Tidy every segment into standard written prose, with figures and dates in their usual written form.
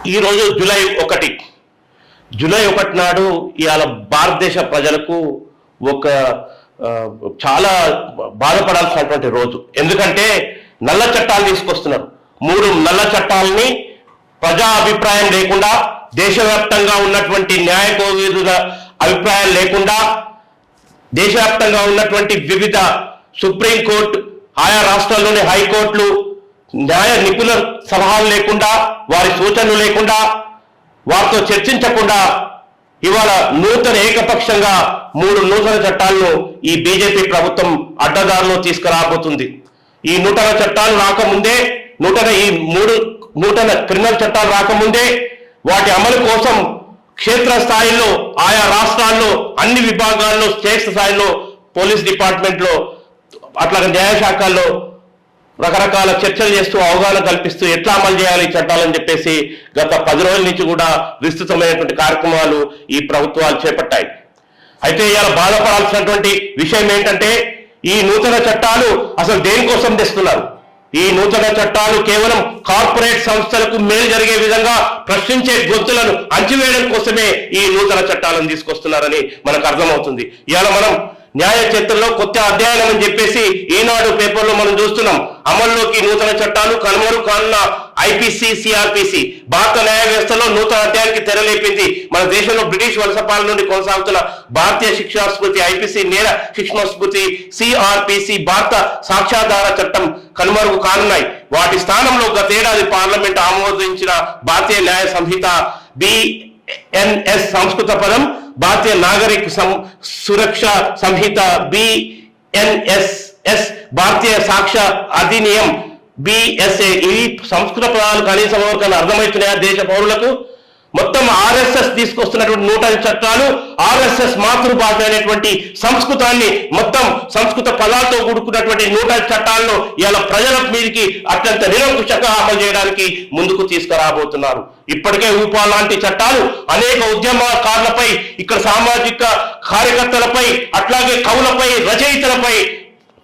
ఈరోజు జూలై 1 నాడు ఇవాళ భారతదేశ ప్రజలకు ఒక చాలా బాధపడాల్సినటువంటి రోజు. ఎందుకంటే నల్ల చట్టాలు తీసుకొస్తున్నారు. 3 నల్ల చట్టాలని ప్రజా అభిప్రాయం లేకుండా, దేశవ్యాప్తంగా ఉన్నటువంటి న్యాయ కోవిదుల అభిప్రాయం లేకుండా, దేశవ్యాప్తంగా ఉన్నటువంటి వివిధ సుప్రీంకోర్టు, ఆయా రాష్ట్రాల్లోని హైకోర్టులు, న్యాయ నిపుణుల సలహాలు లేకుండా, వారి సూచనలు లేకుండా, వారితో చర్చించకుండా ఇవాళ నూతన ఏకపక్షంగా 3 నూతన చట్టాలను ఈ బీజేపీ ప్రభుత్వం అడ్డదారిలో తీసుకురాబోతుంది. ఈ నూతన చట్టాలు రాకముందే, ఈ 3 నూతన క్రిమినల్ చట్టాలు రాకముందే వాటి అమలు కోసం క్షేత్రస్థాయిలో, ఆయా రాష్ట్రాల్లో, అన్ని విభాగాల్లో, స్టేట్ స్థాయిలో, పోలీస్ డిపార్ట్మెంట్లో, అట్లాగే న్యాయశాఖల్లో రకరకాల చర్చలు చేస్తూ, అవగాహన కల్పిస్తూ ఎట్లా అమలు చేయాలి ఈ చట్టాలని చెప్పేసి గత 10 రోజుల నుంచి కూడా విస్తృతమైనటువంటి కార్యక్రమాలు ఈ ప్రభుత్వాలు చేపట్టాయి. అయితే ఇలా బాధపడాల్సినటువంటి విషయం ఏంటంటే, ఈ నూతన చట్టాలు అసలు దేనికోసం తెస్తున్నారు? ఈ నూతన చట్టాలు కేవలం కార్పొరేట్ సంస్థలకు మేలు జరిగే విధంగా ప్రశ్నించే గొంతులను అణచివేయడం కోసమే ఈ నూతన చట్టాలను తీసుకొస్తున్నారని మనకు అర్థమవుతుంది. ఇవాళ మనం న్యాయ చరిత్రలో కొత్త అధ్యాయం అని చెప్పేసి ఈనాడు పేపర్లో మనం చూస్తున్నాం. అమల్లోకి నూతన చట్టాలు, కనుమరు కానున్న ఐపీసీ, సిఆర్పిసి భారత న్యాయ వ్యవస్థలో నూతన అధ్యాయానికి తెరలేపింది. మన దేశంలో బ్రిటిష్ వలసపాలన నుండి కొనసాగుతున్న భారతీయ శిక్షా స్మృతి ఐపీసీ నేర శిక్షణ స్మృతి, సిఆర్పిసి భారత సాక్ష్యాధార చట్టం కనుమరుగు కానున్నాయి. వాటి స్థానంలో గతేడాది పార్లమెంట్ ఆమోదించిన భారతీయ న్యాయ సంహిత BNS సంస్కృత పదం, భారతీయ నాగరిక సురక్ష సంహిత BNSS, భారతీయ సాక్ష్య అధినియం BSA. ఇవి సంస్కృత పదాలు కనీసం ఎవరికైనా అర్థమవుతున్నాయా దేశ పౌరులకు? మొత్తం RSS తీసుకొస్తున్నటువంటి నూతన చట్టాలు RSS మాతృభాష అనేటువంటి సంస్కృతాన్ని, మొత్తం సంస్కృత పదాలతో కూడుకున్నటువంటి నూతన చట్టాలను ఇలా ప్రజల మీదకి అత్యంత నిరంకుశంగా అమలు చేయడానికి ముందుకు తీసుకురాబోతున్నారు. ఇప్పటికే ఊపా లాంటి చట్టాలు అనేక ఉద్యమకారులపై, ఇక్కడ సామాజిక కార్యకర్తలపై, అట్లాగే కవులపై, రచయితలపై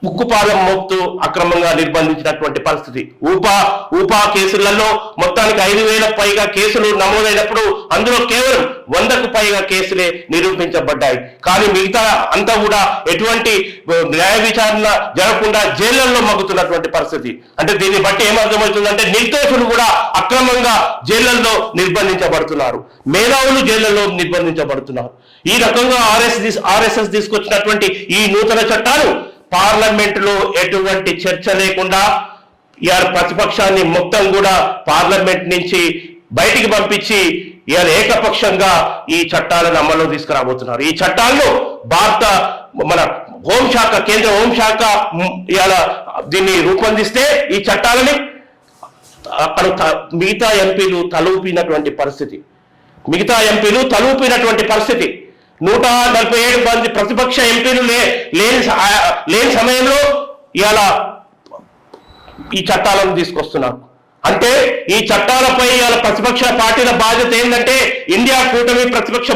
ఉక్కుపాదం మోపుతూ అక్రమంగా నిర్బంధించినటువంటి పరిస్థితి. ఊపా కేసులలో మొత్తానికి 5,000 పైగా కేసులు నమోదైనప్పుడు అందులో కేవలం 100కు పైగా కేసులే నిరూపించబడ్డాయి. కానీ మిగతా అంతా కూడా ఎటువంటి న్యాయ విచారణ జరగకుండా జైళ్లలో మగ్గుతున్నటువంటి పరిస్థితి. అంటే దీన్ని బట్టి ఏమర్థమవుతుందంటే, నిర్దోషులు కూడా అక్రమంగా జైళ్లలో నిర్బంధించబడుతున్నారు, మేధావులు జైళ్లలో నిర్బంధించబడుతున్నారు. ఈ రకంగా RSS తీసుకొచ్చినటువంటి ఈ నూతన చట్టాలు పార్లమెంటులో ఎటువంటి చర్చ లేకుండా ఇవాళ ప్రతిపక్షాన్ని మొత్తం కూడా పార్లమెంట్ నుంచి బయటికి పంపించి ఇవాళ ఏకపక్షంగా ఈ చట్టాలను అమల్లో తీసుకురాబోతున్నారు. ఈ చట్టాలను మన హోంశాఖ, కేంద్ర హోంశాఖ ఇవాళ దీన్ని రూపొందిస్తే ఈ చట్టాలని అక్కడ మిగతా ఎంపీలు తలూపినటువంటి పరిస్థితి. 147 మంది ప్రతిపక్ష ఎంపీలు లేని సమయంలో ఇవాళ ఈ చట్టాలను తీసుకొస్తున్నారు. అంటే ఈ చట్టాలపై ఇవాళ ప్రతిపక్ష పార్టీల బాధ్యత ఏంటంటే, ఇండియా కూటమి ప్రతిపక్ష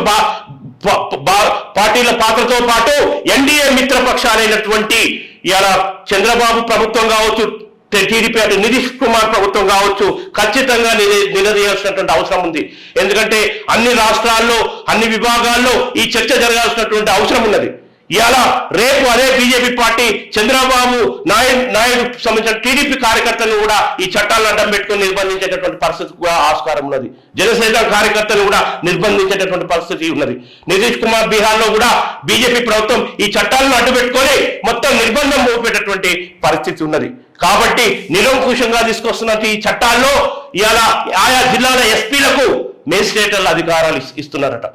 పార్టీల పాత్రతో పాటు ఎన్డీఏ మిత్రపక్షాలైనటువంటి ఇవాళ చంద్రబాబు ప్రభుత్వం కావచ్చు, టీడీపీ అటు నితీష్ కుమార్ ప్రభుత్వం కావచ్చు, ఖచ్చితంగా నిలదీయాల్సినటువంటి అవసరం ఉంది. ఎందుకంటే అన్ని రాష్ట్రాల్లో, అన్ని విభాగాల్లో ఈ చర్చ జరగాల్సినటువంటి అవసరం ఉన్నది. ఇవాళ రేపు అదే బీజేపీ పార్టీ చంద్రబాబు నాయుడు సంబంధించిన టీడీపీ కార్యకర్తలను కూడా ఈ చట్టాలను అడ్డం పెట్టుకుని నిర్బంధించేటటువంటి పరిస్థితి కూడా ఆస్కారం ఉన్నది. జనసేన కార్యకర్తలు కూడా నిర్బంధించేటటువంటి పరిస్థితి ఉన్నది. నితీష్ కుమార్ బీహార్లో కూడా బీజేపీ ప్రభుత్వం ఈ చట్టాలను అడ్డు పెట్టుకొని మొత్తం నిర్బంధం మోపేటటువంటి పరిస్థితి ఉన్నది. కాబట్టి నిరంకుశంగా తీసుకొస్తున్న ఈ చట్టాల్లో ఇవాళ ఆయా జిల్లాల ఎస్పీలకు మేజిస్ట్రేటర్ల అధికారాలు ఇస్తున్నారట.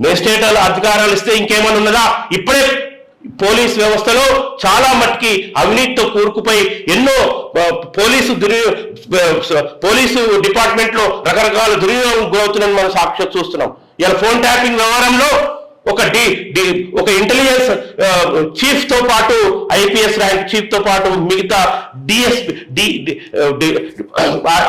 మేజిస్ట్రేటర్ల అధికారాలు ఇస్తే ఇంకేమన్నా ఉన్నదా? ఇప్పుడే పోలీస్ వ్యవస్థలో చాలా మట్టుకి అవినీతితో కూరుకుపోయి ఎన్నో పోలీసు డిపార్ట్మెంట్ లో రకరకాల దుర్వినియోగం గురవుతుందని మనం సాక్షాత్ చూస్తున్నాం. ఇలా ఫోన్ ట్యాపింగ్ వ్యవహారంలో ఒక ఇంటెలిజెన్స్ చీఫ్ తో పాటు, IPS ర్యాంక్ చీఫ్ తో పాటు మిగతా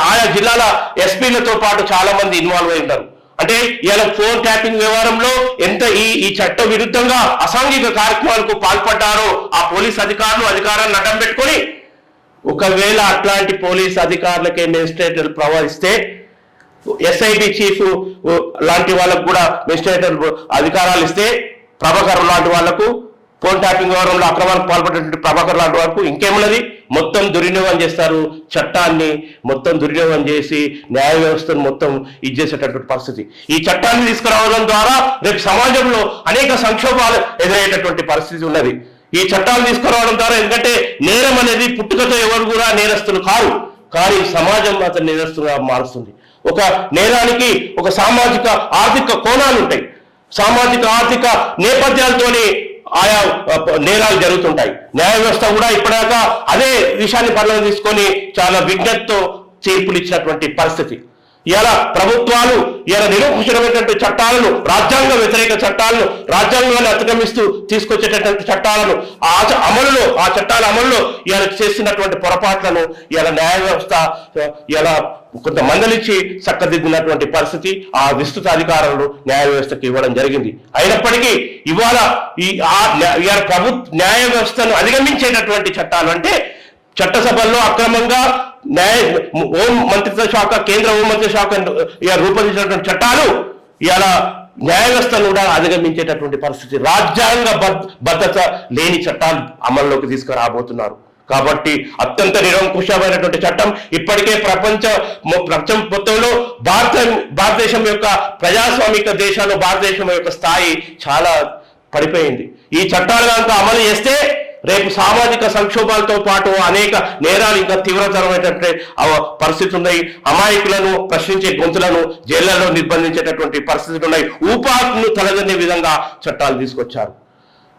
ఆయా జిల్లాల ఎస్పీలతో పాటు చాలా మంది ఇన్వాల్వ్ అయి ఉంటారు. అంటే ఇలా ఫోన్ ట్యాపింగ్ వ్యవహారంలో ఎంత ఈ చట్ట విరుద్ధంగా అసాంఘిక కార్యక్రమాలకు పాల్పడ్డారో ఆ పోలీస్ అధికారాన్ని అడ్డం పెట్టుకొని, ఒకవేళ అట్లాంటి పోలీస్ అధికారులకే మేజిస్ట్రేట్లు ప్రవహిస్తే ఎస్ఐటి చీఫ్ లాంటి వాళ్ళకు కూడా మెజిస్ట్రేటర్ అధికారాలు ఇస్తే ప్రభాకర్ లాంటి వాళ్లకు ఫోన్ ట్యాపింగ్ వ్యవహారంలో అక్రమాలకు పాల్పడినటువంటి ప్రభాకర్ లాంటి వరకు ఇంకేమున్నది, మొత్తం దుర్వినియోగం చేస్తారు, చట్టాన్ని మొత్తం దుర్వినియోగం చేసి న్యాయ వ్యవస్థను మొత్తం ఇచ్చేసేటటువంటి పరిస్థితి. ఈ చట్టాన్ని తీసుకురావడం ద్వారా రేపు సమాజంలో అనేక సంక్షోభాలు ఎదురయ్యేటటువంటి పరిస్థితి ఉన్నది. ఈ చట్టాలు తీసుకురావడం ద్వారా, ఎందుకంటే నేరం అనేది పుట్టుకతో ఎవరు కూడా నేరస్తులు కారు, కానీ సమాజం అతను నేరస్తుగా మారుస్తుంది. ఒక నేరానికి ఒక సామాజిక ఆర్థిక కోణాలు ఉంటాయి, సామాజిక ఆర్థిక నేపథ్యాలతోని ఆయా నేరాలు జరుగుతుంటాయి. న్యాయ వ్యవస్థ కూడా ఇప్పటిదాకా అదే విషయాన్ని పరిగణన తీసుకొని చాలా విజ్ఞతతో తీర్పులు ఇచ్చినటువంటి పరిస్థితి. ఇలా ప్రభుత్వాలు ఇలా నిరంకుశమైనటువంటి చట్టాలను, రాజ్యాంగ వ్యతిరేక చట్టాలను, రాజ్యాంగాన్ని అతిక్రమిస్తూ తీసుకొచ్చేటటువంటి చట్టాలను ఆ చట్టాల అమలులో ఇలా చేస్తున్నటువంటి పొరపాట్లను ఇలా న్యాయ వ్యవస్థ ఇలా కొంత మందలించి చక్కదిద్దినటువంటి పరిస్థితి ఆ విస్తృత అధికారాలను న్యాయ వ్యవస్థకు ఇవ్వడం జరిగింది. అయినప్పటికీ ఇవాళ న్యాయ వ్యవస్థను అధిగమించేటటువంటి చట్టాలు అంటే చట్టసభల్లో అక్రమంగా హోం మంత్రిత్వ శాఖ, కేంద్ర హోంమంత్రిత్వ శాఖ రూపొందించినటువంటి చట్టాలు ఇలా న్యాయ వ్యవస్థను కూడా అధిగమించేటటువంటి పరిస్థితి. రాజ్యాంగ భద్రత లేని చట్టాలు అమల్లోకి తీసుకురాబోతున్నారు. కాబట్టి అత్యంత నిరంకుశమైనటువంటి చట్టం ఇప్పటికే ప్రపంచం మొత్తంలో భారతదేశం యొక్క ప్రజాస్వామిక దేశాల్లో భారతదేశం యొక్క స్థాయి చాలా పడిపోయింది. ఈ చట్టాలు కనుక అమలు చేస్తే రేపు సామాజిక సంక్షోభాలతో పాటు అనేక నేరాలు ఇంకా తీవ్రతరమైనటువంటి పరిస్థితులు ఉన్నాయి. అమాయకులను ప్రశ్నించే గొంతులను జైళ్లలో నిర్బంధించేటటువంటి పరిస్థితులు ఉన్నాయి. ఊపాకును తలదన్నే విధంగా చట్టాలు తీసుకొచ్చారు.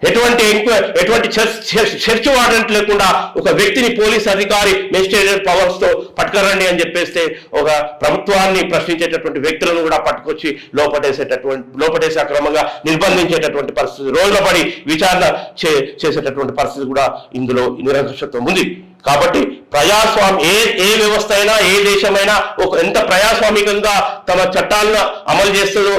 ఎటువంటి సెర్చ్ వారెంట్ లేకుండా ఒక వ్యక్తిని పోలీస్ అధికారి మెజిస్ట్రేట్ పవర్స్ తో పట్టుకరండి అని చెప్పేస్తే ఒక ప్రభుత్వాన్ని ప్రశ్నించేటటువంటి వ్యక్తులను కూడా పట్టుకొచ్చి లోపటేసే అక్రమంగా నిర్బంధించేటటువంటి పరిస్థితి, రోజుల పడి విచారణ చేసేటటువంటి పరిస్థితి కూడా ఇందులో నిరంకుశత్వం ఉంది. కాబట్టి ఏ వ్యవస్థ అయినా, ఏ దేశమైనా ఎంత ప్రజాస్వామికంగా తమ చట్టాలను అమలు చేస్తుందో,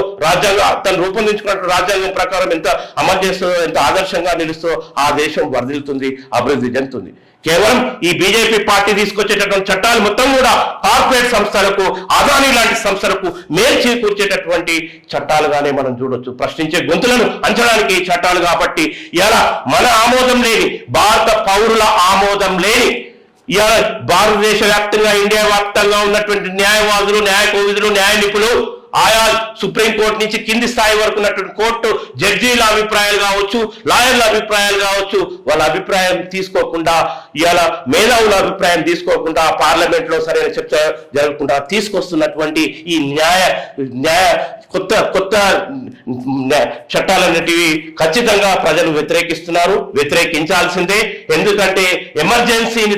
తను రూపొందించుకున్న రాజ్యాంగం ప్రకారం ఎంత అమలు చేస్తుందో, ఎంత ఆదర్శంగా నిలుస్తుందో ఆ దేశం వర్ధిల్లుతుంది, అభివృద్ధి చెందుతుంది. కేవలం ఈ బీజేపీ పార్టీ తీసుకొచ్చేటటువంటి చట్టాలు మొత్తం కూడా కార్పొరేట్ సంస్థలకు, అదానీ లాంటి సంస్థలకు మేలు చేకూర్చేటటువంటి చట్టాలుగానే మనం చూడొచ్చు. ప్రశ్నించే గొంతులను అంచడానికి చట్టాలు కాబట్టి ఇలా మన ఆమోదం లేని, భారత పౌరుల ఆమోదం లేని, ఇలా భారతదేశ వ్యాప్తంగా, ఇండియా వ్యాప్తంగా ఉన్నటువంటి న్యాయవాదులు, న్యాయ కోవిదులు, న్యాయ నిపుణులు, ఆయా సుప్రీంకోర్టు నుంచి కింది స్థాయి వరకు ఉన్నటువంటి కోర్టు జడ్జీల అభిప్రాయాలు కావచ్చు, లాయర్ల అభిప్రాయాలు కావచ్చు, వాళ్ళ అభిప్రాయం తీసుకోకుండా, ఇవాళ మేధావుల అభిప్రాయం తీసుకోకుండా, పార్లమెంట్ లో సరైన చర్చ జరగకుండా తీసుకొస్తున్నటువంటి ఈ కొత్త చట్టాలన్నిటివి ఖచ్చితంగా ప్రజలు వ్యతిరేకించాల్సిందే. ఎందుకంటే ఎమర్జెన్సీని,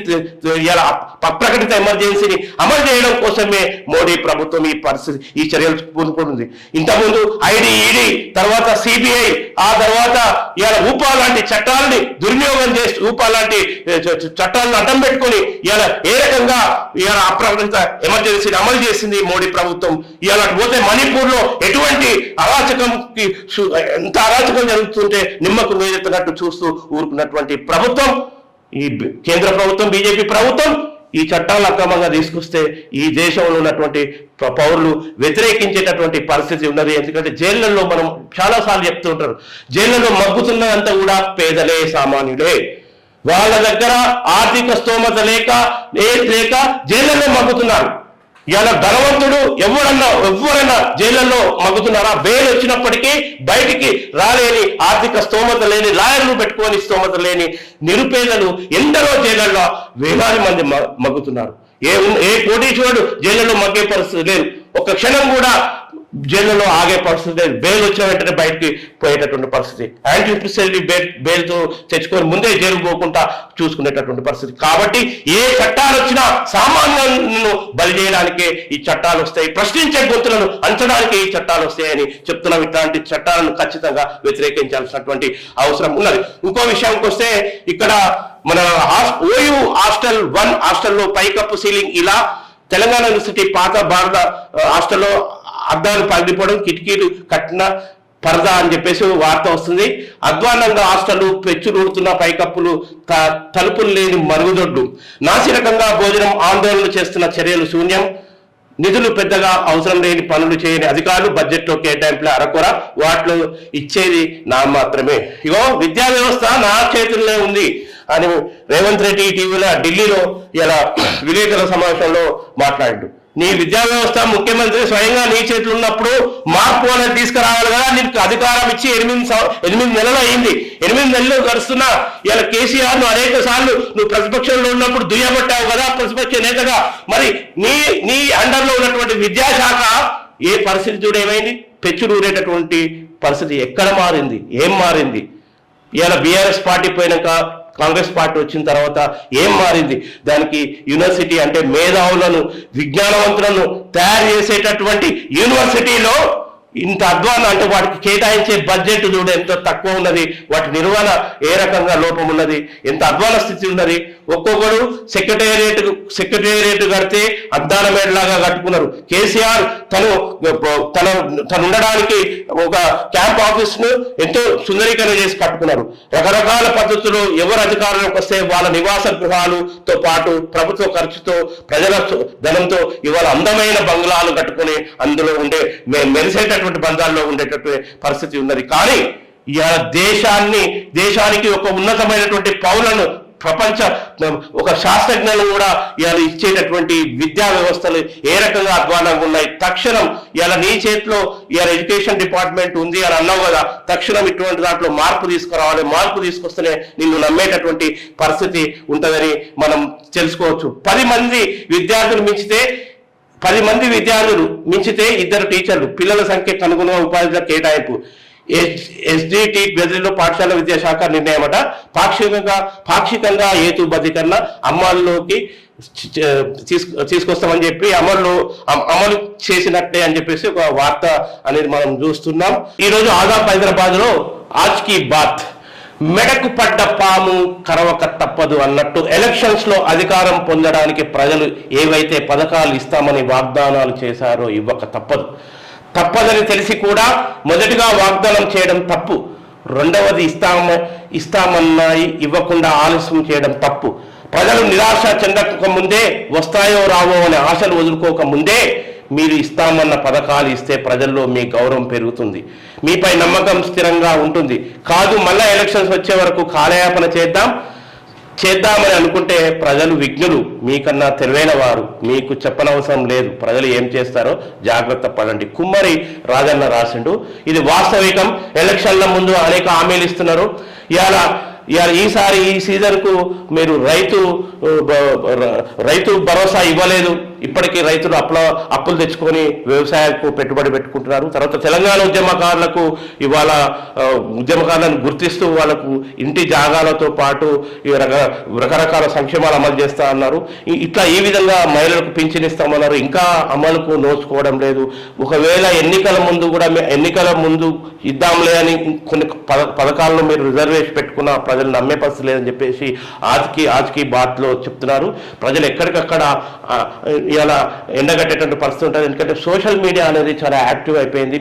ప్రకటిత ఎమర్జెన్సీని అమలు చేయడం కోసమే మోడీ ప్రభుత్వం ఈ చర్యలు పూనుకుంటుంది. ఇంతకుముందు ఈడీ, తర్వాత సిబిఐ, ఆ తర్వాత ఇవాళ ఊపా లాంటి చట్టాలని దుర్వినియోగం చేసి, ఊపా లాంటి చట్టాలను అడ్డం పెట్టుకొని ఇవాళ ఏ రకంగా ఇవాళ అప్రకటిత ఎమర్జెన్సీని అమలు చేసింది మోడీ ప్రభుత్వం. ఇవాళ పోతే మణిపూర్ లో ఎటువంటి ఎంత అరాచకం జరుగుతుంటే నిమ్మకు వేరెత్తినట్టు చూస్తూ ఊరుకున్నటువంటి ప్రభుత్వం, ఈ కేంద్ర ప్రభుత్వం, బీజేపీ ప్రభుత్వం ఈ చట్టాలను అక్రమంగా తీసుకొస్తే ఈ దేశంలో ఉన్నటువంటి పౌరులు వ్యతిరేకించేటటువంటి పరిస్థితి ఉన్నది. ఎందుకంటే జైళ్లలో మనం చాలాసార్లు చెప్తూ ఉంటారు, జైళ్లలో మగ్గుతున్నదంతా కూడా పేదలే, సామాన్యులే. వాళ్ళ దగ్గర ఆర్థిక స్తోమత లేక జైళ్లలో మగ్గుతున్నారు. ఇలా ధనవంతుడు ఎవరైనా జైళ్లలో మగ్గుతున్నారా? బెయిల్ వచ్చినప్పటికీ బయటికి రాలేని, ఆర్థిక స్తోమత లేని, లాయర్లు పెట్టుకొని స్తోమత లేని నిరుపేదలు ఎందరో జైళ్లలో వేలాది మంది మగ్గుతున్నారు. ఏ కోటీశ్వరుడు జైళ్లలో మగ్గే పరిస్థితి లేదు. ఒక క్షణం కూడా జైళ్లలో ఆగే పరిస్థితి లేదు. బెయిల్ వచ్చిన వెంటనే బయటికి పోయేటటువంటి పరిస్థితి, యాంటిసిపేటరీ బెయిల్తో తెచ్చుకొని ముందే జైలు పోకుండా చూసుకునేటటువంటి పరిస్థితి. కాబట్టి ఏ చట్టాలు వచ్చినా సామాన్యులను బలి చేయడానికే ఈ చట్టాలు వస్తాయి, ప్రశ్నించే గొంతులను అంచడానికి ఈ చట్టాలు వస్తాయని చెప్తున్నాం. ఇట్లాంటి చట్టాలను ఖచ్చితంగా వ్యతిరేకించాల్సినటువంటి అవసరం ఉన్నది. ఇంకో విషయానికి వస్తే, ఇక్కడ మన ఓయూ హాస్టల్ 1 హాస్టల్లో పైకప్పు సీలింగ్ ఇలా, తెలంగాణ యూనివర్సిటీ పాత భారత హాస్టల్లో అద్దాలు పగిలిపోవడం, కిటికీలు కట్టిన పరదా అని చెప్పేసి వార్త వస్తుంది. అధ్వానంగా హాస్టల్, పెచ్చులుడుతున్న పైకప్పులు, తలుపులు లేని మరుగుదొడ్లు, నాసిరకంగా భోజనం, ఆందోళన చేస్తున్న చర్యలు శూన్యం. నిధులు పెద్దగా అవసరం లేని పనులు చేయని అధికారులు బడ్జెట్లో కేటాయింపుల అరకొర, వాటిలో ఇచ్చేది నా మాత్రమే. ఇగో విద్యా వ్యవస్థ నా చేతుల్లో ఉంది అని రేవంత్ రెడ్డి టీవీలో ఢిల్లీలో ఇలా విలేకరుల సమావేశంలో మాట్లాడాడు. నీ విద్యా వ్యవస్థ ముఖ్యమంత్రి స్వయంగా నీ చేతులు ఉన్నప్పుడు మార్పు అనేది తీసుకురావాలి కదా. నీకు అధికారం ఇచ్చి 8 నెలలు అయింది. 8 నెలలు గడుస్తున్నా ఇలా కేసీఆర్ ను అనేక సార్లు నువ్వు ప్రతిపక్షంలో ఉన్నప్పుడు దుయ్యబట్టావు కదా ప్రతిపక్ష నేతగా. మరి నీ అండర్లో ఉన్నటువంటి విద్యాశాఖ ఏ పరిస్థితి చూడ ఏమైంది? పెచ్చునూరేటటువంటి పరిస్థితి ఎక్కడ మారింది? ఏం మారింది? ఇలా బీఆర్ఎస్ పార్టీ పోయినాక కాంగ్రెస్ పార్టీ వచ్చిన తర్వాత ఏం మారింది? దానికి యూనివర్సిటీ అంటే మేధావులను విజ్ఞానవంతులను తయారు చేసేటటువంటి యూనివర్సిటీలో ఇంత అధ్వానం అంటే వాటికి కేటాయించే బడ్జెట్ చూడ ఎంత తక్కువ ఉన్నది, వాటి నిర్వహణ ఏ రకంగా లోపం ఉన్నది, ఎంత అధ్వాన స్థితి ఉన్నది. ఒక్కొక్కడు సెక్రటేరియట్ కడితే అద్దాల మేడలాగా కట్టుకున్నారు. కేసీఆర్ తను ఉండడానికి ఒక క్యాంప్ ఆఫీస్ ను ఎంతో సుందరీకరణ చేసి కట్టుకున్నారు. రకరకాల పద్ధతులు ఎవరు అధికారంలోకి వస్తే వాళ్ళ నివాస గృహాలతో పాటు ప్రభుత్వ ఖర్చుతో ప్రజల ధనంతో ఇవాళ అందమైన బంగ్లాలు కట్టుకుని అందులో ఉండే మెరిసేటటువంటి బంధాల్లో ఉండేటటువంటి పరిస్థితి ఉన్నది. కానీ ఇవాళ దేశానికి ఒక ఉన్నతమైనటువంటి పౌరులను ప్రపంచ ఒక శాస్త్రజ్ఞులు కూడా ఇవాళ ఇచ్చేటటువంటి విద్యా వ్యవస్థలు ఏ రకంగా అధ్వానంగా ఉన్నాయి. తక్షణం ఇవాళ నీ చేతిలో ఇవాళ ఎడ్యుకేషన్ డిపార్ట్మెంట్ ఉంది అని అన్నావు కదా, తక్షణం ఇటువంటి దాంట్లో మార్పు తీసుకురావాలి. మార్పు తీసుకొస్తేనే నిన్ను నమ్మేటటువంటి పరిస్థితి ఉంటుందని మనం తెలుసుకోవచ్చు. 10 మంది విద్యార్థులు మించితే 2 టీచర్లు, పిల్లల సంఖ్యకు అనుగుణంగా ఉపాధ్యాయుల కేటాయింపు. ఎస్డిటి గదిలో పాఠశాల విద్యాశాఖ నిర్ణయమట. పాక్షికంగా హేతుబద్ధీకరణ అమల్లోకి తీసుకొస్తామని చెప్పి అమలు చేసినట్టే అని చెప్పేసి ఒక వార్త అనేది మనం చూస్తున్నాం. ఈరోజు ఆదాబ్ హైదరాబాద్ లో ఆజ్ కీ బాత్, మెడకు పడ్డ పాము కరవక తప్పదు అన్నట్టు ఎలక్షన్స్ లో అధికారం పొందడానికి ప్రజలు ఏవైతే పథకాలు ఇస్తామని వాగ్దానాలు చేశారో ఇవ్వక తప్పదని తెలిసి కూడా మొదటిగా వాగ్దానం చేయడం తప్పు, రెండవది ఇస్తామన్నాయి ఇవ్వకుండా ఆలస్యం చేయడం తప్పు. ప్రజలు నిరాశ చెందక ముందే, వస్తాయో రావో అనే ఆశలు వదులుకోక ముందే మీరు ఇస్తామన్న పథకాలు ఇస్తే ప్రజల్లో మీ గౌరవం పెరుగుతుంది, మీపై నమ్మకం స్థిరంగా ఉంటుంది. కాదు మళ్ళా ఎలక్షన్స్ వచ్చే వరకు కాలయాపన చేద్దామని అనుకుంటే ప్రజలు విజ్ఞులు, మీకన్నా తెలివైన వారు, మీకు చెప్పనవసరం లేదు. ప్రజలు ఏం చేస్తారో జాగ్రత్త పడండి. కుమ్మరి రాజన్న రాసిండు. ఇది వాస్తవికం. ఎలక్షన్ల ముందు అనేక హామీలు ఇస్తున్నారు. ఈసారి ఈ సీజన్కు మీరు రైతు భరోసా ఇవ్వలేదు. ఇప్పటికీ రైతులు అప్పులు తెచ్చుకొని వ్యవసాయకు పెట్టుబడి పెట్టుకుంటున్నారు. తర్వాత తెలంగాణ ఉద్యమకారులను గుర్తిస్తూ వాళ్ళకు ఇంటి జాగాలతో పాటు రకరకాల సంక్షేమాలు అమలు చేస్తా అన్నారు. ఈ విధంగా మహిళలకు పింఛన్ ఇస్తామన్నారు. ఇంకా అమలుకు నోచుకోవడం లేదు. ఒకవేళ ఎన్నికల ముందు ఇద్దాంలే అని కొన్ని పథకాలను మీరు రిజర్వేషన్ పెట్టుకున్న ప్రజలు నమ్మే పరిస్థితి లేదని చెప్పేసి ఆజ్కి బాత్లో చెప్తున్నారు. ప్రజలు ఎక్కడికక్కడ ఇలా ఎండగట్టేటువంటి పరిస్థితి ఉంటుంది. ఎందుకంటే సోషల్ మీడియా అనేది చాలా యాక్టివ్ అయిపోయింది.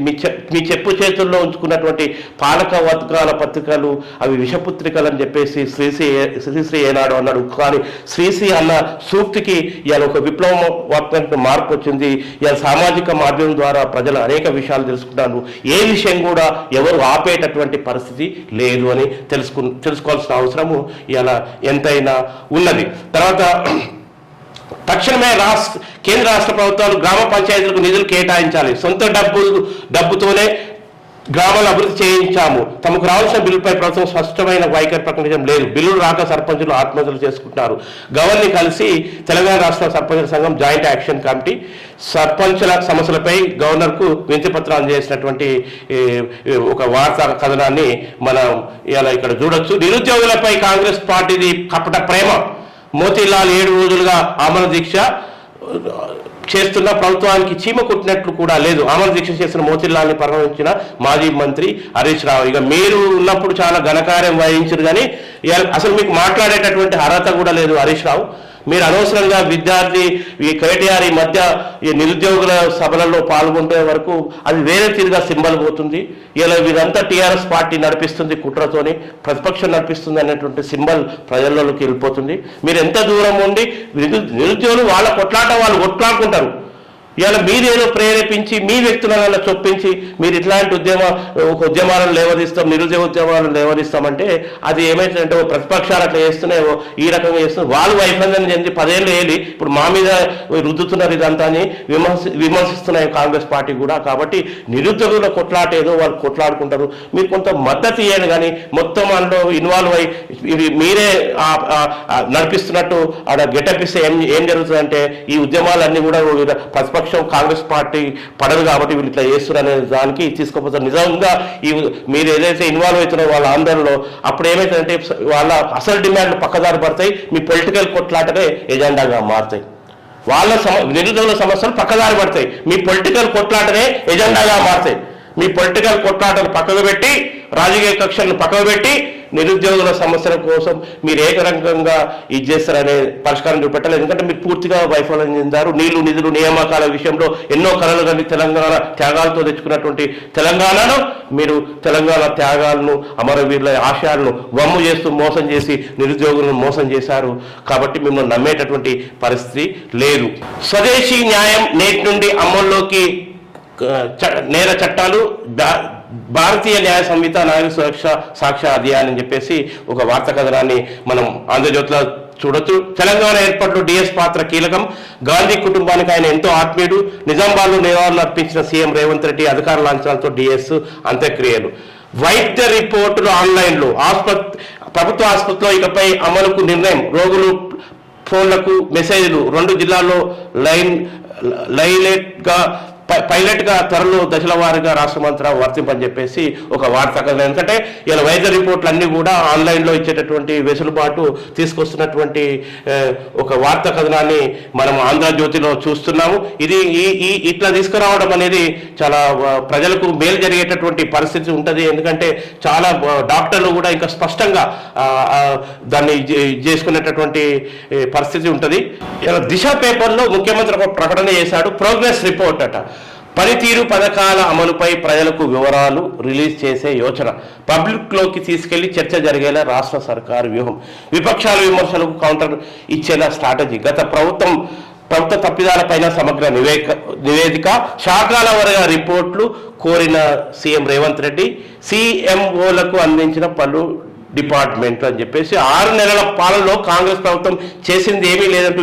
మీ చెప్పు చేతుల్లో ఉంచుకున్నటువంటి పాలక వర్గాల పత్రికలు అవి విషపుత్రికలు అని చెప్పేసి శ్రీశ్రీ ఏనాడు అన్నాడు. కానీ శ్రీశ్రీ అన్న సూక్తికి ఇవాళ ఒక విప్లవాత్మక మార్పు వచ్చింది. ఇవాళ సామాజిక మాధ్యమం ద్వారా ప్రజలు అనేక విషయాలు తెలుసుకుంటారు. ఏ విషయం కూడా ఎవరు ఆపేటటువంటి పరిస్థితి లేదు అని తెలుసుకోవాల్సిన అవసరము ఇవాళ ఎంతైనా ఉన్నది. తర్వాత తక్షణమే కేంద్ర రాష్ట్ర ప్రభుత్వాలు గ్రామ పంచాయతీలకు నిధులు కేటాయించాలి. సొంత డబ్బుతోనే గ్రామాలు అభివృద్ధి చేయించాము. తమకు రావాల్సిన బిల్లుపై ప్రభుత్వం స్పష్టమైన వైఖరి ప్రకటించడం లేదు. బిల్లులు రాక సర్పంచులు ఆత్మహత్యలు చేసుకుంటున్నారు. గవర్నర్ని కలిసి తెలంగాణ రాష్ట్ర సర్పంచుల సంఘం జాయింట్ యాక్షన్ కమిటీ సర్పంచుల సమస్యలపై గవర్నర్కు వినతి పత్రం అందజేసినటువంటి ఒక వార్తా కథనాన్ని మనం ఇలా ఇక్కడ చూడొచ్చు. నిరుద్యోగులపై కాంగ్రెస్ పార్టీది కపట ప్రేమ. మోతీలాల్ 7 రోజులుగా ఆమరణ దీక్ష చేస్తున్న ప్రభుత్వానికి చీమ కుట్టినట్లు కూడా లేదు. ఆమరణ దీక్ష చేస్తున్న మోతీలాల్ని పరామర్శించిన మాజీ మంత్రి హరీష్ రావు. ఇక మీరు ఉన్నప్పుడు చాలా ఘనకార్యం వహించారు, కానీ అసలు మీకు మాట్లాడేటటువంటి అర్హత కూడా లేదు హరీష్ రావు. మీరు అనవసరంగా ఈ కేటీఆర్ ఈ మధ్య ఈ నిరుద్యోగుల సభలలో పాల్గొనే వరకు అది వేరే తీరుగా సింబల్ పోతుంది. ఇలా వీరంతా టీఆర్ఎస్ పార్టీ నడిపిస్తుంది, కుట్రతోని ప్రతిపక్షం నడిపిస్తుంది అనేటువంటి సింబల్ ప్రజల్లోకి వెళ్ళిపోతుంది. మీరు ఎంత దూరం ఉండి నిరుద్యోగులు వాళ్ళ కొట్లాట వాళ్ళు కొట్లాడుకుంటారు. ఇవాళ మీరేదో ప్రేరేపించి మీ వ్యక్తులను చొప్పించి మీరు ఇట్లాంటి ఉద్యమాలను లేవదీస్తాం, నిరుద్యోగ ఉద్యమాలను లేవదీస్తామంటే అది ఏమైతుందంటే ప్రతిపక్షాలు అట్లా చేస్తున్నాయో ఈ రకంగా చేస్తున్నారు. వాళ్ళు వైఫల్యం చెంది 10 ఏళ్ళు ఏలి ఇప్పుడు మా మీద రుద్దుతున్నారు ఇదంతా అని విమర్శిస్తున్నాయి కాంగ్రెస్ పార్టీ కూడా. కాబట్టి నిరుద్యోగుల కొట్లాట ఏదో వాళ్ళు కొట్లాడుకుంటారు, మీరు కొంత మద్దతు ఇవ్వండి. కానీ మొత్తం అందులో ఇన్వాల్వ్ అయ్యి ఇది మీరే నడిపిస్తున్నట్టు ఆడ గెటప్ ఇస్తే ఏం జరుగుతుందంటే ఈ ఉద్యమాలన్నీ కూడా ప్రతిపక్ష కాంగ్రెస్ పార్టీ పడదు కాబట్టి వీళ్ళు ఇట్లా చేస్తున్నారు అనే దానికి తీసుకోపోతారు. నిజంగా మీరు ఏదైతే ఇన్వాల్వ్ అవుతున్నారో వాళ్ళ ఆందోళనలో అప్పుడు ఏమైతుందంటే వాళ్ళ అసలు డిమాండ్లు పక్కదారి పడతాయి, మీ పొలిటికల్ కొట్లాటనే ఎజెండాగా మారుతాయి. వాళ్ళ నిరుద్యోగుల సమస్యలు పక్కదారి పడతాయి, మీ పొలిటికల్ కొట్లాటనే ఎజెండాగా మారుతాయి. మీ పొలిటికల్ కొట్లాటను పక్కకు పెట్టి రాజకీయ కక్షలను పక్కకు పెట్టి నిరుద్యోగుల సమస్యల కోసం మీరు ఏకరంగంగా ఇది చేస్తారనే పరిష్కారం చూపెట్టాలి. ఎందుకంటే మీరు పూర్తిగా వైఫల్యం చెందారు. నీళ్లు నిధులు నియామకాల విషయంలో ఎన్నో కళలు కానీ తెలంగాణ త్యాగాలతో తెచ్చుకున్నటువంటి తెలంగాణను మీరు తెలంగాణ త్యాగాలను అమరవీరుల ఆశయాలను వమ్ము చేస్తూ మోసం చేసి నిరుద్యోగులను మోసం చేశారు. కాబట్టి మిమ్మల్ని నమ్మేటటువంటి పరిస్థితి లేదు. స్వదేశీ న్యాయం నేటి నుండి అమల్లోకి నేర చట్టాలు భారతీయ న్యాయ సంహిత నాగరిక సురక్ష సాక్ష్య అధ్యాయం అని చెప్పేసి ఒక వార్తా కథనాన్ని మనం ఆంధ్రజ్యోతిలో చూడొచ్చు. తెలంగాణ ఏర్పాటులో డిఎస్ పాత్ర కీలకం, గాంధీ కుటుంబానికి ఆయన ఎంతో ఆత్మీయుడు, నిజామాబాద్లో నివాళులు అర్పించిన సీఎం రేవంత్ రెడ్డి, అధికార లాంఛనాలతో డిఎస్ అంత్యక్రియలు. వైద్య రిపోర్టులు ఆన్లైన్లో, ప్రభుత్వ ఆసుపత్రిలో ఇకపై అమలుకు నిర్ణయం, రోగులు ఫోన్లకు మెసేజ్లు 2 జిల్లాల్లో పైలట్ గా త్వరలో దశల వారీగా రాష్ట్ర మంత్రి వర్తింపని చెప్పేసి ఒక వార్త కథనం. ఎందుకంటే ఇలా వైద్య రిపోర్ట్లు అన్ని కూడా ఆన్లైన్లో ఇచ్చేటటువంటి వెసులుబాటు తీసుకొస్తున్నటువంటి ఒక వార్తా కథనాన్ని మనం ఆంధ్రజ్యోతిలో చూస్తున్నాము. ఇది ఇట్లా తీసుకురావడం అనేది చాలా ప్రజలకు మేలు జరిగేటటువంటి పరిస్థితి ఉంటుంది. ఎందుకంటే చాలా డాక్టర్లు కూడా ఇంకా స్పష్టంగా దాన్ని చేసుకునేటటువంటి పరిస్థితి ఉంటుంది. ఇలా దిశ పేపర్లో ముఖ్యమంత్రి ఒక ప్రకటన చేశాడు, ప్రోగ్రెస్ రిపోర్ట్ అట. పనితీరు పథకాల అమలుపై ప్రజలకు వివరాలు రిలీజ్ చేసే యోచన, పబ్లిక్లోకి తీసుకెళ్లి చర్చ జరిగేలా రాష్ట్ర సర్కారు వ్యూహం, విపక్షాల విమర్శలకు కౌంటర్ ఇచ్చేలా స్ట్రాటజీ, గత ప్రభుత్వ తప్పిదాలపైన సమగ్ర నివేదిక, శాఖల వారీగా రిపోర్ట్లు కోరిన సీఎం రేవంత్ రెడ్డి, సీఎంఓలకు అందించిన పలు డిపార్ట్మెంట్ అని చెప్పేసి 6 నెలల పాలనలో కాంగ్రెస్ ప్రభుత్వం చేసింది ఏమీ లేదంటూ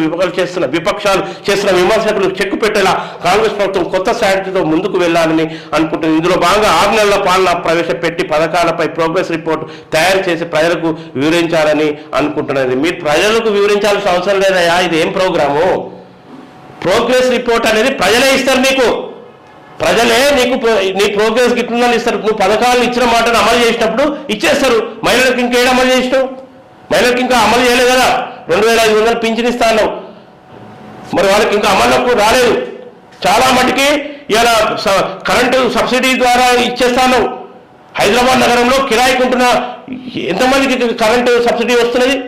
విపక్షాలు చేస్తున్న విమర్శకులు చెక్కు పెట్టేలా కాంగ్రెస్ ప్రభుత్వం కొత్త స్ట్రాటజీతో ముందుకు వెళ్లాలని అనుకుంటుంది. ఇందులో భాగంగా 6 నెలల పాలన ప్రవేశపెట్టి పథకాలపై ప్రోగ్రెస్ రిపోర్ట్ తయారు చేసి ప్రజలకు వివరించాలని అనుకుంటున్నది. మీరు ప్రజలకు వివరించాల్సిన అవసరం లేదయా, ఇది ఏం ప్రోగ్రాము? ప్రోగ్రెస్ రిపోర్ట్ అనేది ప్రజలే ఇస్తారు మీకు. ప్రజలే నీ ప్రోగ్రెస్ గిట్టుందని ఇస్తారు. నువ్వు పథకాలను ఇచ్చిన మాటను అమలు చేసినప్పుడు ఇచ్చేస్తారు. మహిళలకు ఇంకేం అమలు చేసినావు? మహిళలకు ఇంకా అమలు చేయలేదు కదా. 2500 పింఛన్ ఇస్తాను, మరి వాళ్ళకి ఇంకా అమలుకు రాలేదు. చాలా మటుకి ఇలా కరెంటు సబ్సిడీ ద్వారా ఇచ్చేస్తాను. హైదరాబాద్ నగరంలో కిరాయికుంటున్న ఎంతమందికి కరెంటు సబ్సిడీ వస్తున్నది?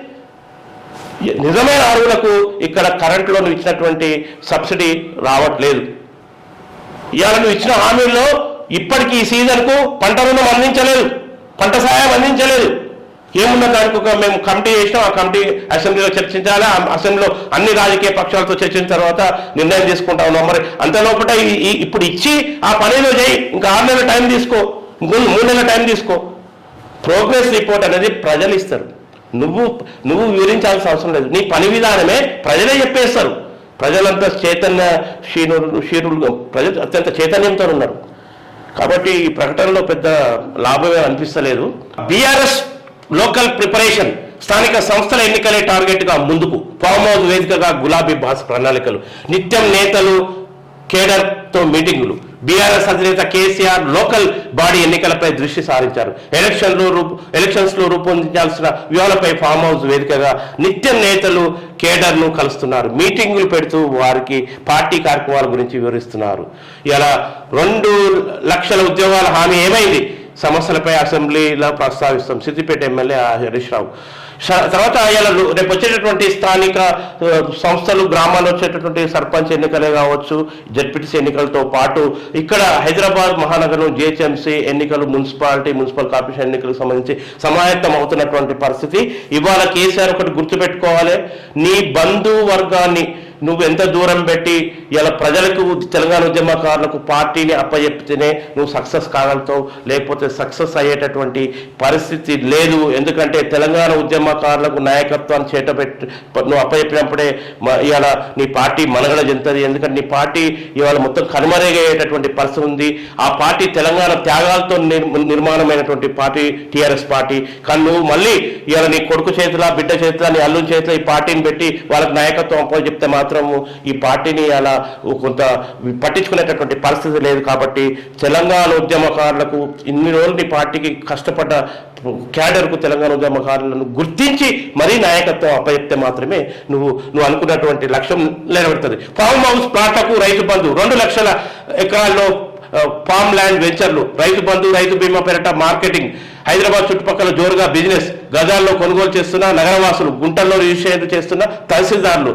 నిజమైన అర్హులకు ఇక్కడ కరెంటులో నువ్వు ఇచ్చినటువంటి సబ్సిడీ రావట్లేదు. ఇవాళ నువ్వు ఇచ్చిన హామీల్లో ఇప్పటికీ ఈ సీజన్కు పంట రుణం అందించలేదు, పంట సహాయం అందించలేదు. ఏమున్న దానికి మేము కమిటీ చేసినాం, ఆ కమిటీ అసెంబ్లీలో చర్చించాలి, అసెంబ్లీలో అన్ని రాజకీయ పక్షాలతో చర్చించిన తర్వాత నిర్ణయం తీసుకుంటా ఉన్నాం. మరి అంతలోపట ఇప్పుడు ఇచ్చి ఆ పనిలో చేయి, ఇంకా 6 నెలల టైం తీసుకో, 3 నెలల టైం తీసుకో. ప్రోగ్రెస్ రిపోర్ట్ అనేది ప్రజలు ఇస్తారు, నువ్వు వివరించాల్సిన అవసరం లేదు. నీ పని విధానమే ప్రజలే చెప్పేస్తారు. ప్రజలంతా క్షీణులు, ప్రజలు అత్యంత చైతన్యంతో ఉన్నారు. కాబట్టి ఈ ప్రకటనలో పెద్ద లాభమే అనిపిస్తలేదు. బీఆర్ఎస్ లోకల్ ప్రిపరేషన్, స్థానిక సంస్థల ఎన్నికలే టార్గెట్గా ముందుకు, ఫామ్ హౌస్ వేదికగా గులాబీ బాస్ ప్రణాళికలు, నిత్యం నేతలు కేడర్తో మీటింగులు. బీఆర్ఎస్ అధినేత కేసీఆర్ లోకల్ బాడీ ఎన్నికలపై దృష్టి సారించారు. ఎలక్షన్స్ లో రూపొందించాల్సిన వ్యూహాలపై ఫామ్ హౌస్ వేదికగా నిత్యం నేతలు కేడర్ను కలుస్తున్నారు. మీటింగులు పెడుతూ వారికి పార్టీ కార్యక్రమాల గురించి వివరిస్తున్నారు. ఇలా 2 లక్షల ఉద్యోగాల హామీ ఏమైంది? సమస్యలపై అసెంబ్లీలో ప్రస్తావిస్తాం. సిద్దిపేట ఎమ్మెల్యే హరీష్ రావు. తర్వాత రేపు వచ్చేటటువంటి స్థానిక సంస్థలు, గ్రామాల్లో వచ్చేటటువంటి సర్పంచ్ ఎన్నికలే కావచ్చు, జడ్పీటీసీ ఎన్నికలతో పాటు ఇక్కడ హైదరాబాద్ మహానగరం జిహెచ్ఎంసీ ఎన్నికలు, మున్సిపల్ కార్పొరేషన్ ఎన్నికలకు సంబంధించి సమాయత్తం అవుతున్నటువంటి పరిస్థితి. ఇవాళ కేసీఆర్ ఒకటి గుర్తుపెట్టుకోవాలి, నీ బంధువర్గాన్ని నువ్వు ఎంత దూరం పెట్టి ఇలా ప్రజలకు తెలంగాణ ఉద్యమకారులకు పార్టీని అప్పచెప్తేనే నువ్వు సక్సెస్ కాగలుగుతావు, లేకపోతే సక్సెస్ అయ్యేటటువంటి పరిస్థితి లేదు. ఎందుకంటే తెలంగాణ ఉద్యమకారులకు నాయకత్వాన్ని చేటబెట్టి నువ్వు అప్పచెప్పినప్పుడే ఇవాళ నీ పార్టీ మనుగడ చెందుతుంది. ఎందుకంటే నీ పార్టీ ఇవాళ మొత్తం కనుమరుగయ్యేటటువంటి పరిస్థితి ఉంది. ఆ పార్టీ తెలంగాణ త్యాగాలతో నిర్మాణమైనటువంటి పార్టీ టీఆర్ఎస్ పార్టీ. కానీ నువ్వు మళ్ళీ ఇవాళ నీ కొడుకు చేతిలో, బిడ్డ చేతిలో, నీ అల్లుని చేతిలో ఈ పార్టీని పెట్టి వాళ్ళకి నాయకత్వం అప్పని చెప్తే మాత్రము ఈ పార్టీని అలా కొంత పట్టించుకునేటటువంటి పరిస్థితి లేదు. కాబట్టి తెలంగాణ ఉద్యమకారులకు ఇన్ని రోజులు నీ పార్టీకి కష్టపడ్డ క్యాడర్కు తెలంగాణ ఉద్యమకారులను గుర్తించి మరీ నాయకత్వం అప్పచెప్తే మాత్రమే నువ్వు అనుకున్నటువంటి లక్ష్యం నిలబెడుతుంది. ఫామ్ హౌస్ ప్లాట్లకు రైతు బంధు, 2 లక్షల ఎకరాల్లో ఫామ్ ల్యాండ్ వెంచర్లు, రైతు బంధు, రైతు బీమా పేరిట మార్కెటింగ్, హైదరాబాద్ చుట్టుపక్కల జోరుగా బిజినెస్, గజాల్లో కొనుగోలు చేస్తున్న నగరవాసులు, గుంటల్లో రిజిస్ట్రేషన్ చేస్తున్న తహసీల్దార్లు,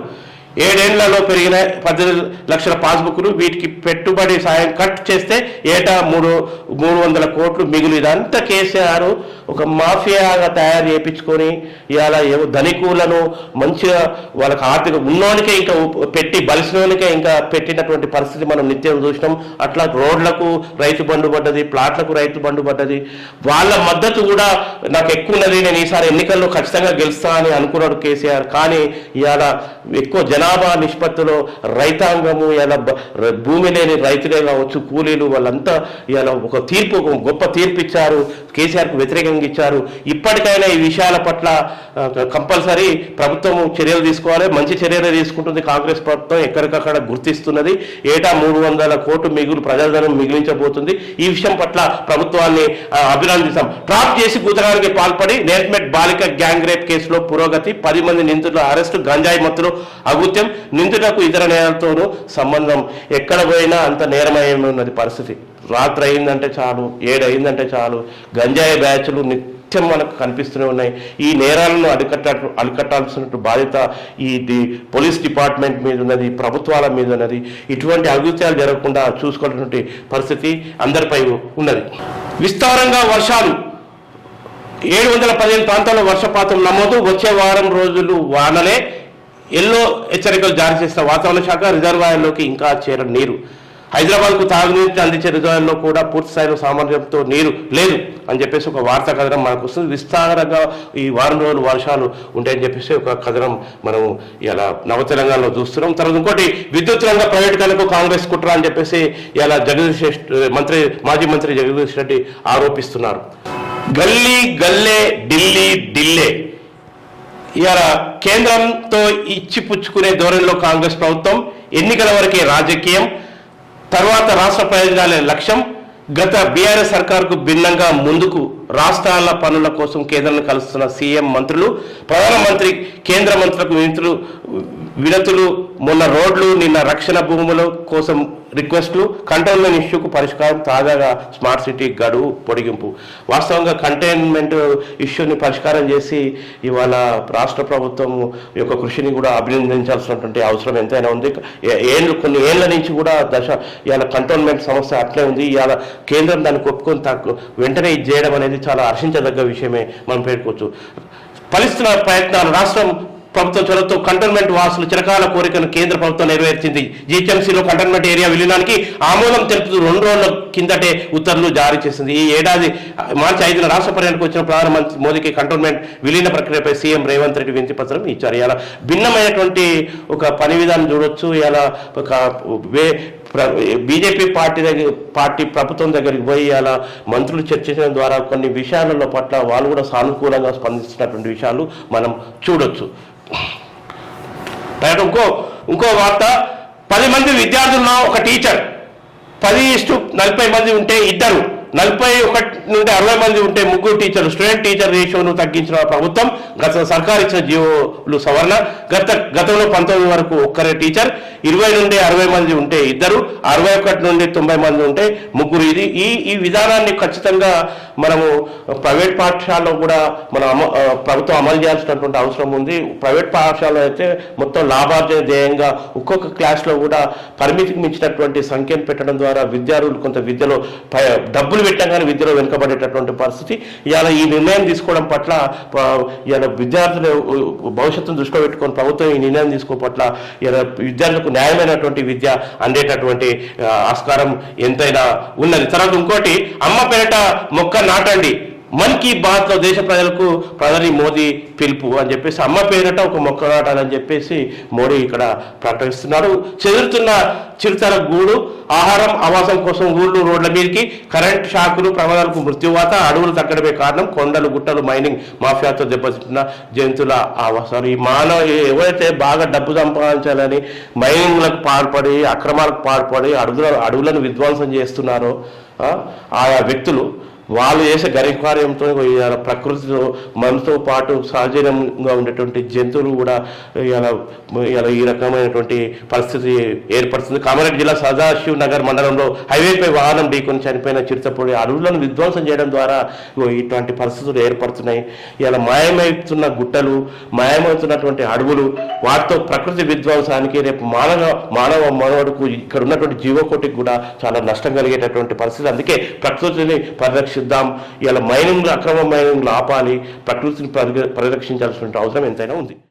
7 ఏళ్లలో పెరిగిన 18 లక్షల పాస్బుక్లు, వీటికి పెట్టుబడి సాయం కట్ చేస్తే ఏటా 300 కోట్లు మిగులు. ఇదంతా కేసీఆర్ ఒక మాఫియాగా తయారు చేయించుకొని ఇవాళ ధనికులను మంచిగా వాళ్ళకి ఆర్థిక ఉన్నోనికే ఇంకా పెట్టి బలిసినోనికే ఇంకా పెట్టినటువంటి పరిస్థితి మనం నిత్యం చూసినాం. అట్లా రోడ్లకు రైతు బండు పడ్డది, ప్లాట్లకు రైతు బండు పడ్డది. వాళ్ళ మద్దతు కూడా నాకు ఎక్కువ ఉన్నది, నేను ఈసారి ఎన్నికల్లో ఖచ్చితంగా గెలుస్తా అని అనుకున్నాడు కేసీఆర్. కానీ ఇవాళ ఎక్కువ జనాభా నిష్పత్తిలో రైతాంగము ఇలా భూమి లేని రైతులే కావచ్చు, కూలీలు, వాళ్ళంతా ఇలా ఒక గొప్ప తీర్పు ఇచ్చారు, కేసీఆర్కు వ్యతిరేకంగా ఇచ్చారు. ఇప్పటికైనా ఈ విషయాల పట్ల కంపల్సరీ ప్రభుత్వం చర్యలు తీసుకోవాలి. మంచి చర్యలు తీసుకుంటుంది కాంగ్రెస్ ప్రభుత్వం, ఎక్కడికక్కడ గుర్తిస్తున్నది. ఏటా 300 కోట్లు మిగులు ప్రజాధనం మిగిలించబోతుంది. ఈ విషయం పట్ల ప్రభుత్వాన్ని అభినందిస్తాం. ట్రాప్ చేసి కూతడానికి పాల్పడి నేర్మెట్ బాలిక గ్యాంగ్ రేప్ కేసులో పురోగతి, 10 మంది నిందితుల అరెస్టు, గంజాయి మత్తులో అగుత్యం, నిందితులకు ఇతర నేరాలతోనూ సంబంధం. ఎక్కడ పోయినా అంత నేరమయమే ఉన్నది పరిస్థితి. రాత్రి అయిందంటే చాలు, 7 అయిందంటే చాలు గంజాయి బ్యాచ్లు నిత్యం మనకు కనిపిస్తూనే ఉన్నాయి. ఈ నేరాలను అరికట్టాల్సిన బాధ్యత ఈ పోలీస్ డిపార్ట్మెంట్ మీద ఉన్నది, ప్రభుత్వాల మీద ఉన్నది. ఇటువంటి అభివృద్ధాలు జరగకుండా చూసుకోవాల్సినటువంటి పరిస్థితి అందరిపై ఉన్నది. విస్తారంగా వర్షాలు, 715 ప్రాంతాల్లో వర్షపాతం నమోదు, వచ్చే వారం రోజులు వానలే. ఎల్లో హెచ్చరికలు జారీ చేసిన వాతావరణ శాఖ. రిజర్వాయర్లోకి ఇంకా చేరని నీరు. హైదరాబాద్కు తాగునీటిని అందించే రిజర్వాయర్లో కూడా పూర్తి స్థాయిలో సామర్థ్యంతో నీరు లేదు అని చెప్పేసి ఒక వార్తా కథనం మనకు వస్తుంది. విస్తారంగా ఈ వారం రోజులు వర్షాలు ఉంటాయని చెప్పేసి ఒక కథనం మనం ఇలా నవ తెలంగాణలో చూస్తున్నాం. తర్వాత ఇంకోటి, విద్యుత్ రంగ ప్రైవేటీకరణకు కాంగ్రెస్ కుట్ర అని చెప్పేసి ఇలా మాజీ మంత్రి జగదీష్ రెడ్డి ఆరోపిస్తున్నారు. గల్లీ గల్లే, ఢిల్లీ ఢిల్లే. ఇవాళ కేంద్రంతో ఇచ్చిపుచ్చుకునే ధోరణిలో కాంగ్రెస్ ప్రభుత్వం. ఎన్నికల వరకే రాజకీయం, తర్వాత రాష్ట్ర ప్రయోజనాలే లక్ష్యం. గత బీఆర్ఎస్ సర్కార్కు భిన్నంగా ముందుకు రాష్ట్రాల పనుల కోసం కేంద్రాన్ని కలుస్తున్న సీఎం మంత్రులు, ప్రధానమంత్రి, కేంద్ర మంత్రులకు వినతులు. మొన్న రోడ్లు, నిన్న రక్షణ భూముల కోసం రిక్వెస్ట్లు. కంటైన్మెంట్ ఇష్యూకు పరిష్కారం, తాజాగా స్మార్ట్ సిటీ గడువు పొడిగింపు. వాస్తవంగా కంటైన్మెంట్ ఇష్యూని పరిష్కారం చేసి ఇవాళ రాష్ట్ర ప్రభుత్వం యొక్క కృషిని కూడా అభినందించాల్సినటువంటి అవసరం ఎంతైనా ఉంది. కొన్ని ఏళ్ల నుంచి కూడా ఇవాళ కంటైన్మెంట్ సమస్య అట్లే ఉంది. ఇవాళ కేంద్రం దాన్ని ఒప్పుకొని వెంటనే ఇది చేయడం అనేది చాలా హర్షించదగ్గ విషయమే మనం పేర్కొచ్చు. ఫలిస్తున్న ప్రయత్నాలు. రాష్ట్రం ప్రభుత్వం చొరవతో కంటైన్మెంట్ వాసులు చిరకాల కోరికను కేంద్ర ప్రభుత్వం నెరవేర్చింది. జీహెచ్ఎంసీలో కంటైన్మెంట్ ఏరియా విలీనానికి ఆమోదం తెలుపుతూ 2 రోజుల కిందటే ఉత్తర్వులు జారీ చేసింది. ఈ ఏడాది మార్చి 5న రాష్ట్ర పర్యటనకు వచ్చిన ప్రధానమంత్రి మోదీకి కంటైన్మెంట్ విలీన ప్రక్రియపై సీఎం రేవంత్ రెడ్డి వినతి పత్రం ఇచ్చారు. ఇలా భిన్నమైనటువంటి ఒక పని విధానం చూడొచ్చు. ఇలా ఒక బీజేపీ పార్టీ ప్రభుత్వం దగ్గరికి పోయి అలా మంత్రులు చర్చించడం ద్వారా కొన్ని విషయాల పట్ల వాళ్ళు కూడా సానుకూలంగా స్పందిస్తున్నటువంటి విషయాలు మనం చూడొచ్చు. ఇంకో వార్త, 10 మంది విద్యార్థుల్లో ఒక టీచర్, 10:40 మంది ఉంటే 2, 41 నుండి 60 మంది ఉంటే 3 టీచర్లు. స్టూడెంట్ టీచర్ రేషియోను తగ్గించిన ప్రభుత్వం. గత సర్కారు ఇచ్చిన జీవోలు సవరణ. గతంలో 19 వరకు ఒక్కరే టీచర్, 20 నుండి 60 మంది ఉంటే 2, 61 నుండి 90 మంది ఉంటే 3. ఈ విధానాన్ని ఖచ్చితంగా మనము ప్రైవేట్ పాఠశాలలో కూడా ప్రభుత్వం అమలు చేయాల్సినటువంటి అవసరం ఉంది. ప్రైవేట్ పాఠశాలలో అయితే మొత్తం లాభార్జన ధ్యేయంగా ఒక్కొక్క క్లాస్లో కూడా పరిమితికి మించినటువంటి సంఖ్యను పెట్టడం ద్వారా విద్యార్థులు కొంత విద్యలో డబ్బులు పెట్టగానే విద్యలో వెనుకబడేటటువంటి పరిస్థితి. ఇవాళ ఈ నిర్ణయం తీసుకోవడం పట్ల ఇవాళ విద్యార్థుల భవిష్యత్తును దృష్టిలో పెట్టుకొని ప్రభుత్వం ఈ నిర్ణయం తీసుకోవడం పట్ల ఇవాళ విద్యార్థులకు న్యాయమైనటువంటి విద్య అందేటటువంటి ఆస్కారం ఎంతైనా ఉన్నది. తర్వాత ఇంకోటి, అమ్మ పేరిట మొక్క నాటండి, మన్ కీ బాత్ లో దేశ ప్రజలకు ప్రధాని మోదీ పిలుపు అని చెప్పేసి అమ్మ పేరిట ఒక మొక్క నాటాలని చెప్పేసి మోడీ ఇక్కడ ప్రకటిస్తున్నారు. చెదురుతున్న చిరుతల గూడు, ఆహారం ఆవాసం కోసం ఊళ్ళు రోడ్ల మీదకి, కరెంట్ షాకులు, ప్రమాదాలకు మృత్యువాత, అడవులు తగ్గడమే కారణం, కొండలు గుట్టలు మైనింగ్ మాఫియాతో దెబ్బతింటున్న జంతువుల ఆవాసాలు. ఈ ఎవరైతే బాగా డబ్బు సంపాదించాలని మైనింగ్లకు పాల్పడి అక్రమాలకు పాల్పడి అడవులను విధ్వంసం చేస్తున్నారో ఆయా వ్యక్తులు వాళ్ళు చేసే ఘనకార్యంతో ప్రకృతిలో మనతో పాటు సహజంగా ఉండేటువంటి జంతువులు కూడా ఇలా ఈ రకమైనటువంటి పరిస్థితి ఏర్పడుతుంది. కామారెడ్డి జిల్లా సదాశివ్ నగర్ మండలంలో హైవేపై వాహనం ఢీకొని చనిపోయిన చిరుతపొడి అడవులను విధ్వంసం చేయడం ద్వారా ఇటువంటి పరిస్థితులు ఏర్పడుతున్నాయి. ఇలా మాయమవుతున్న గుట్టలు, మాయమవుతున్నటువంటి అడవులు, వాటితో ప్రకృతి విధ్వంసానికి రేపు మానవ మనవడుకు ఇక్కడ ఉన్నటువంటి జీవకోటికి కూడా చాలా నష్టం కలిగేటటువంటి పరిస్థితి. అందుకే ప్రకృతిని పరిరక్షిద్దాం. ఇలా అక్రమ మైనింగ్లు ఆపాలి, ప్రకృతిని పరిరక్షించాల్సిన అవసరం ఎంతైనా ఉంది.